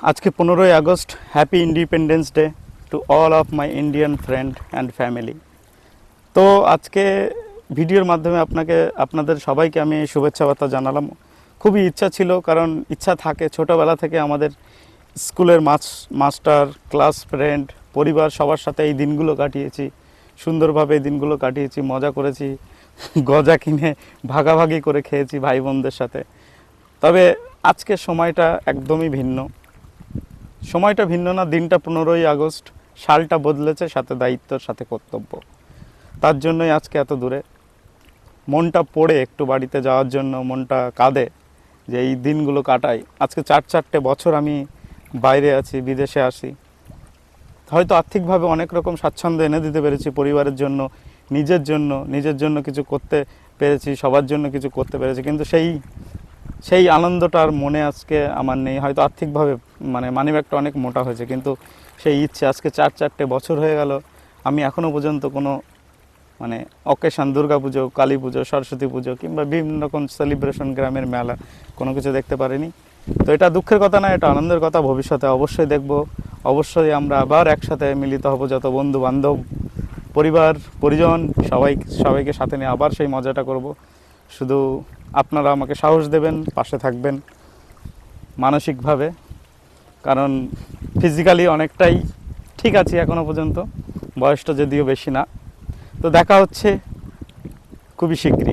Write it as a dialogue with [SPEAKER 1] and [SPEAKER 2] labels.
[SPEAKER 1] আজকে 15ই August. Happy independence day to all of my Indian friend and family. তো আজকে ভিডিওর মাধ্যমে আপনাদের সবাইকে আমি শুভেচ্ছা বার্তা জানালাম। খুবই ইচ্ছা ছিল, কারণ ইচ্ছা থাকে ছোটোবেলা থেকে আমাদের স্কুলের মাস্টার, ক্লাস ফ্রেন্ড, পরিবার সবার সাথে এই দিনগুলো কাটিয়েছি, সুন্দরভাবে এই দিনগুলো কাটিয়েছি, মজা করেছি, গজা কিনে ভাগাভাগি করে খেয়েছি ভাই বোনদের সাথে। তবে আজকের সময়টা একদমই ভিন্ন। সময়টা ভিন্ন না, দিনটা 15ই আগস্ট, সালটা বদলেছে, সাথে দায়িত্বর সাথে কর্তব্য। তার জন্যই আজকে এত দূরে। মনটা পড়ে একটু বাড়িতে যাওয়ার জন্য, মনটা কাঁদে যে এই দিনগুলো কাটাই। আজকে 4 বছর আমি বাইরে আছি, বিদেশে আসি। হয়তো আর্থিকভাবে অনেক রকম স্বাচ্ছন্দ্য এনে দিতে পেরেছি পরিবারের জন্য, নিজের জন্য কিছু করতে পেরেছি, সবার জন্য কিছু করতে পেরেছি, কিন্তু সেই আনন্দটা আর মনে আজকে আমার নেই। হয়তো আর্থিকভাবে মানিব্যাগটা অনেক মোটা হয়েছে, কিন্তু সেই ইচ্ছে আজকে 4 বছর হয়ে গেল আমি এখনও পর্যন্ত কোনো অকেশান, দুর্গা পুজো, কালী পুজো, সরস্বতী পুজো কিংবা বিভিন্ন রকম সেলিব্রেশন, গ্রামের মেলা, কোনো কিছু দেখতে পারিনি। তো এটা দুঃখের কথা না, এটা আনন্দের কথা। ভবিষ্যতে অবশ্যই দেখব, অবশ্যই আমরা আবার একসাথে মিলিত হব, যত বন্ধু বান্ধব, পরিবার পরিজন সবাইকে সাথে নিয়ে আবার সেই মজাটা করব। শুধু আপনারা আমাকে সাহস দেবেন, পাশে থাকবেন মানসিকভাবে, কারণ ফিজিক্যালি অনেকটাই ঠিক আছি এখনও পর্যন্ত, বয়সটা যদিও বেশি না। তো দেখা হচ্ছে খুবই শীঘ্রই।